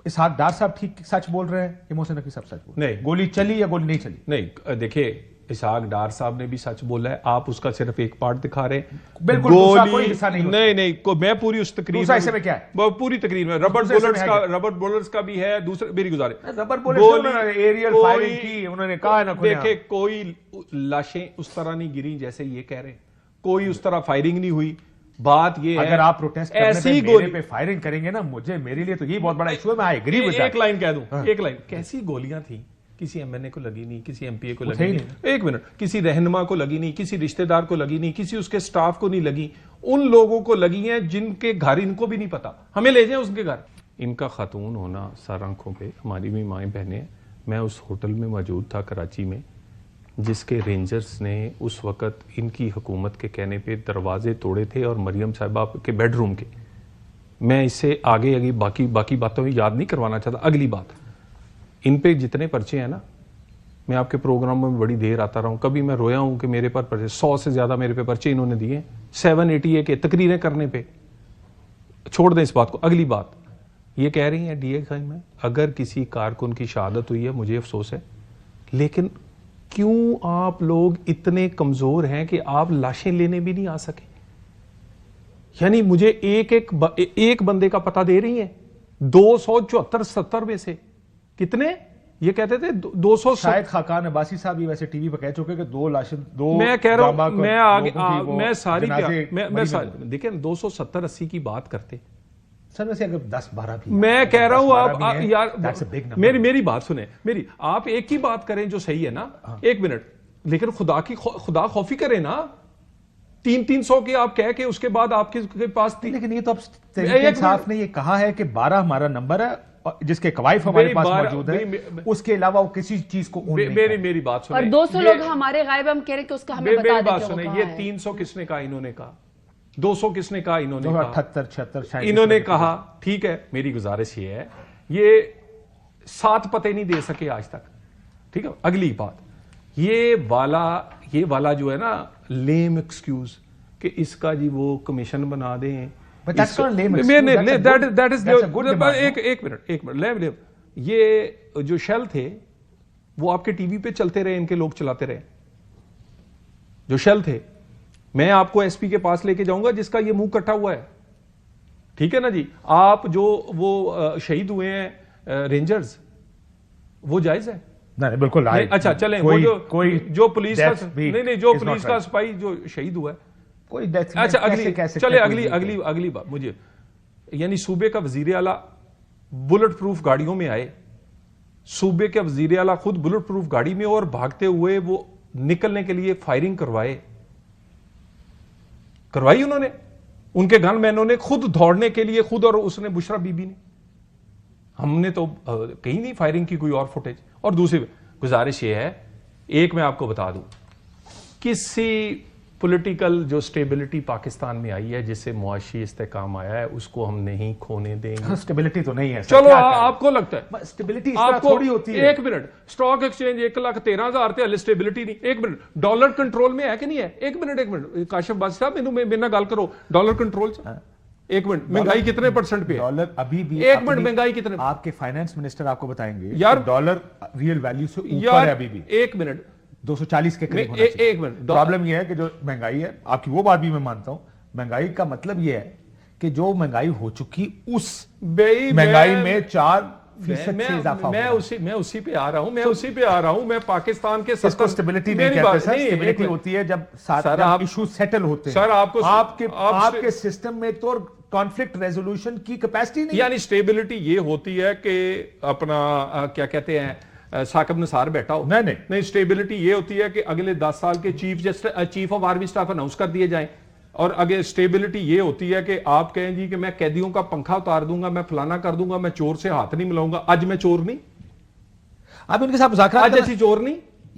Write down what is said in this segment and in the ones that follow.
اسحاق ڈار صاحب ٹھیک سچ بول رہے ہیں کہ محسن نقوی صاحب سچ بول رہے ہیں؟ نہیں، گولی چلی یا گولی نہیں چلی؟ نہیں دیکھیے اسحاق ڈار صاحب نے بھی سچ بولا ہے، آپ اس کا صرف ایک پارٹ دکھا رہے ہیں. بالکل دوسرا کوئی حصہ نہیں. نہیں میں پوری اس تقریر دوسرا حصے میں کیا ہے؟ پوری تقریر میں ربرٹ بولرز کا بھی ہے. دوسرے میری گزارش، ربرٹ بولرز نے ایریل فائرنگ کی، انہوں نے کہا نا دیکھیں کوئی لاشیں اس طرح نہیں گری جیسے یہ کہہ رہے ہیں، کوئی اس طرح فائرنگ نہیں ہوئی. بات یہ ہے اگر آپ پروٹیسٹ کرنے پہ میرے پہ فائرنگ کریں گے نا، میرے لیے تو یہ بہت بڑا ایشو ہے. میں آئی ایگری ود دیٹ. ایک لائن کہہ دوں، ایک لائن، کیسی گولیاں تھیں، کسی ایم این اے کو لگی نہیں، کسی ایم پی اے کو لگی نہیں، ایک منٹ، کسی رہنما کو لگی نہیں، کسی رشتہ دار کو لگی نہیں، کسی اس کے سٹاف کو نہیں لگی. ان لوگوں کو لگی ہیں جن کے گھر ان کو بھی نہیں پتا. ہمیں لے جائیں اس کے گھر. ان کا خاتون ہونا سر آنکھوں پہ، ہماری بھی مائیں بہنیں. میں اس ہوٹل میں موجود تھا کراچی میں جس کے رینجرز نے اس وقت ان کی حکومت کے کہنے پہ دروازے توڑے تھے اور مریم صاحبہ کے بیڈ روم کے. میں اس سے آگے باقی باتوں میں یاد نہیں کروانا چاہتا. اگلی بات، ان پہ جتنے پرچے ہیں نا، میں آپ کے پروگراموں میں بڑی دیر آتا رہا ہوں، کبھی میں رویا ہوں کہ میرے پر پرچے 100 سے زیادہ میرے پہ پرچے انہوں نے دیے ہیں 780 کے تقریریں کرنے پہ. چھوڑ دیں اس بات کو. اگلی بات یہ کہہ رہی ہیں ڈی اے خان میں اگر کسی کارکن کی شہادت ہوئی ہے مجھے افسوس ہے، لیکن کیوں آپ لوگ اتنے کمزور ہیں کہ آپ لاشیں لینے بھی نہیں آ سکے؟ یعنی مجھے ایک بندے کا پتہ دے رہی ہیں 274 میں سے کتنے یہ کہتے تھے 200. شاید خاقان عباسی صاحب یہ ویسے ٹی وی پہ کہہ چکے کہ 2 لاشیں، میں کہہ رہا ہوں میں ساری دیکھیں 270-80 کی بات کرتے سر، ویسے اگر 10-12 بھی میں کہہ رہا ہوں آپ یار میری بات سنیں، آپ ایک ہی بات کریں جو صحیح ہے نا. ایک منٹ، لیکن خدا خوفی کریں نا. 300 کے آپ کہہ کے اس کے بعد آپ کے پاس لیکن یہ تو اب صاحب نے یہ کہا ہے کہ 12 ہمارا نمبر ہے جس کے قوائف ہمارے پاس موجود ہے، اس کے علاوہ وہ کسی چیز کو میری بات سنیں. اور 200 لوگ ہمارے غائب، ہم کہہ رہے کہ اس کا ہمیں بتا دیں. میری بات سنیں، یہ 300 کس نے کہا؟ انہوں نے کہا. 200 کس نے کہا؟ انہوں نے کہا. 78-76 انہوں نے کہا. ٹھیک ہے، میری گزارش یہ ہے، یہ 7 پتے نہیں دے سکے آج تک. ٹھیک ہے. اگلی بات، یہ والا جو ہے نا لیم ایکسکیوز کہ اس کا جی وہ کمیشن بنا دیں. ایک منٹ، یہ جو شیل تھے وہ آپ کے ٹی وی پہ چلتے رہے، ان کے لوگ چلاتے رہے. جو شیل تھے، میں آپ کو ایس پی کے پاس لے کے جاؤں گا جس کا یہ منہ کٹا ہوا ہے. ٹھیک ہے نا جی. آپ جو وہ شہید ہوئے ہیں رینجرز، وہ جائز ہے؟ بالکل. اچھا چلیں، وہ جو پولیس کا سپاہی جو شہید ہوا ہے، اچھا اگلی بات مجھے، یعنی صوبے کا وزیر اعلیٰ بلٹ پروف گاڑیوں میں آئے، صوبے کے وزیر اعلیٰ خود بلٹ پروف گاڑی میں اور بھاگتے ہوئے وہ نکلنے کے لیے فائرنگ کروائی انہوں نے. ان کے گن مینوں نے خود دوڑنے کے لیے خود، اور اس نے بشرا بی بی نے. ہم نے تو کہیں نہیں فائرنگ کی کوئی اور فوٹیج. اور دوسری گزارش یہ ہے، ایک میں آپ کو بتا دوں، کسی پولیٹیکل جو سٹیبلٹی پاکستان میں آئی ہے، جس سے معاشی استحکام آیا ہے، اس کو ہم نہیں کھونے دیں گے. سٹیبلٹی تو نہیں ہے. چلو آپ کو لگتا ہے سٹیبلٹی آپ کو تھوڑی ہوتی ہے. ایک منٹ، سٹاک ایکسچینج 1,13,000 تے سٹیبلٹی نہیں. ایک منٹ، ڈالر کنٹرول میں ہے کہ نہیں ہے؟ ایک منٹ کاشف باسی صاحب میرے نہ گل کرو. ڈالر کنٹرول سے ایک منٹ، مہنگائی کتنے % پہ ہے؟ ڈالر ابھی بھی ایک منٹ، مہنگائی کتنے؟ آپ کے فائنانس منسٹر آپ کو بتائیں گے یار ڈالر ریئل ویلیو سے اوپر ہے ابھی بھی. ایک منٹ، 240 کے قریب ہونا چاہیے. ایک منٹ، پرابلم یہ ہے کہ جو مہنگائی ہے، آپ کی وہ بات بھی میں مانتا ہوں، مہنگائی کا مطلب یہ ہے کہ جو مہنگائی ہو چکی اس مہنگائی میں 4% سے اضافہ ہو. میں اسی پہ آ رہا ہوں. میں پاکستان کے اس کو سٹیبلٹی نہیں کہتے سر. سٹیبلٹی ہوتی ہے جب ایشو سیٹل ہوتے ہیں. سر آپ کے سسٹم میں تو کانفلکٹ ریزولوشن کی کیپیسٹی نہیں. یعنی سٹیبلٹی یہ ہوتی ہے کہ اپنا کیا کہتے ہیں ثاقب نثار بیٹھا ہو. نہیں، سٹیبلٹی یہ ہوتی ہے کہ اگلے 10 سال کے chief of army staff announce کر دیے جائیں. اور اگر سٹیبلٹی یہ ہوتی ہے کہ آپ کہیں جی کہ میں قیدیوں کا پنکھا اتار دوں گا، میں فلانا کر دوں گا، میں چور سے ہاتھ نہیں ملاؤں گا. آج میں چور نہیں، آپ ان کے ساتھ مذاکرات، آج ایسی چور نہیں.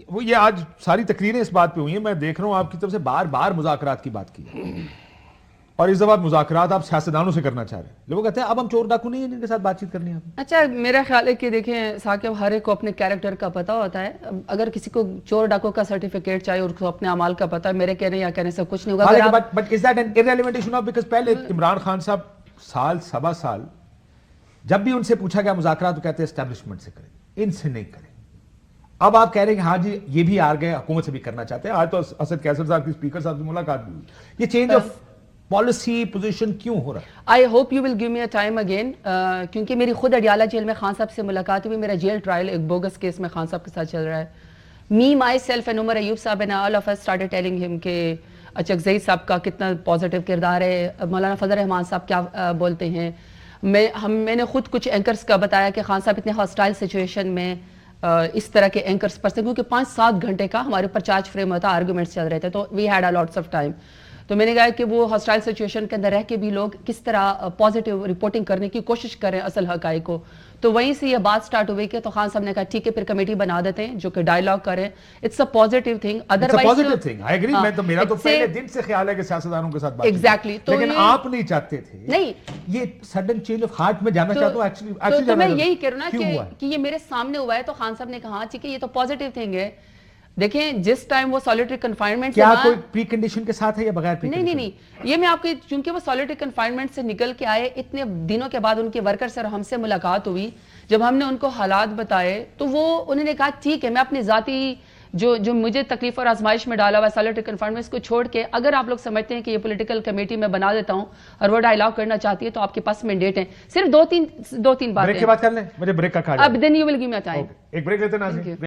وہ یہ آج ساری تقریریں اس بات پہ ہوئی ہیں. میں دیکھ رہا ہوں آپ کی طرف سے بار بار مذاکرات کی بات کی، اور اس دفعہ مذاکرات آپ سیاستدانوں سے کرنا چاہ رہے ہیں. لوگ کہتے ہیں اب ہم چور ڈاکو نہیں ہیں جن کے ساتھ بات چیت کرنی ہے. اچھا، میرا خیال ہے کہ دیکھیں ثاقب، ہر ایک کو اپنے کیریکٹر کا پتہ ہوتا ہے. اگر کسی کو چور ڈاکو کا سرٹیفکیٹ چاہیے اور اس کو اپنے اعمال کا پتہ ہے، میرے کہنے یا کہنے سے کچھ نہیں ہوگا. But is that an irrelevant issue now؟ because پہلے عمران خان صاحب سال سوا سال جب بھی ان سے پوچھا گیا مذاکرات تو کہتے ہیں اسٹیبلشمنٹ سے کریں، ان سے نہیں کریں. اب آپ کہہ رہے ہیں کہ ہاں جی یہ بھی آ گئے، حکومت سے بھی کرنا چاہتے ہیں. آج تو اسد کیسر صاحب کی اسپیکر صاحب سے ملاقات بھی ہوئی. یہ چینج آف پالیسی پوزیشن کیوں ہو رہا ہے؟ I hope you will give me a time again, کیونکہ میری خود اڈیالہ جیل میں خان صاحب سے ملاقات ہوئی. میرا جیل ٹرائل ایک بوگس کیس میں خان صاحب کے ساتھ چل رہا ہے. Me myself and Umar Ayub Sahib and all of us started telling ہم کہ اچکزئی صاحب کا کتنا پازیٹیو کردار ہے، مولانا فضل رحمان صاحب کیا بولتے ہیں. میں نے خود کچھ اینکرز کا بتایا کہ خان صاحب اتنے ہاسٹائل سچویشن میں اس طرح کے اینکرز پر سے، کیونکہ 5-7 گھنٹے کا ہمارے اوپر چارج فریم ہوتا، آرگومنٹس چل رہے تھے، تو we had a lots of time. تو میں نے کہا کہ وہ ہاسٹائل سچویشن کے اندر رہ کے بھی لوگ کس طرح پازیٹیو رپورٹنگ کرنے کی کوشش کریں اصل حقائق کو. تو وہیں سے یہ بات سٹارٹ ہوئی کہ تو خان صاحب نے کہا ٹھیک ہے پھر کمیٹی بنا دیتے ہیں جو کہ ڈائیلاگ کریں. It's a positive thing. میں تو میرا تو پہلے دن سے خیال ہے کہ سیاستدانوں کے ساتھ بات ایگزیکٹلی، لیکن آپ نہیں چاہتے تھے. نہیں، یہ سڈن چینج آف ہارٹ میں جانا چاہتا ہوں. تو میں یہی کہہ رہا ہوں نا کہ یہ میرے سامنے ہوا ہے. تو خان صاحب نے کہا ٹھیک ہے یہ تو پازیٹیو تھنگ ہے. دیکھیں جس ٹائم وہ سالیٹری کنفائنمنٹ کیا کوئی پری کنڈیشن کے ساتھ ہے یا بغیر؟ نہیں، یہ میں آپ کو، چونکہ وہ سالیٹری کنفائنمنٹ سے نکل کے آئے اتنے دنوں کے بعد ان کے ورکر سے ہم سے ملاقات ہوئی. جب ہم نے ان کو حالات بتائے تو انہوں نے کہا ٹھیک ہے میں اپنی ذاتی جو مجھے تکلیف اور آزمائش میں ڈالا ہوا ہے سالیٹری کنفائنمنٹ کو چھوڑ کے، اگر آپ لوگ سمجھتے ہیں کہ یہ پولیٹیکل کمیٹی میں بنا دیتا ہوں اور وہ ڈائیلاگ کرنا چاہتی ہے تو آپ کے پاس مینڈیٹ ہیں. صرف دو تین باتیں. بریک کے بعد کر لیں، مجھے بریک کا کارڈ. اب then you will give me time. ایک بریک لیتے ہیں ناظرین.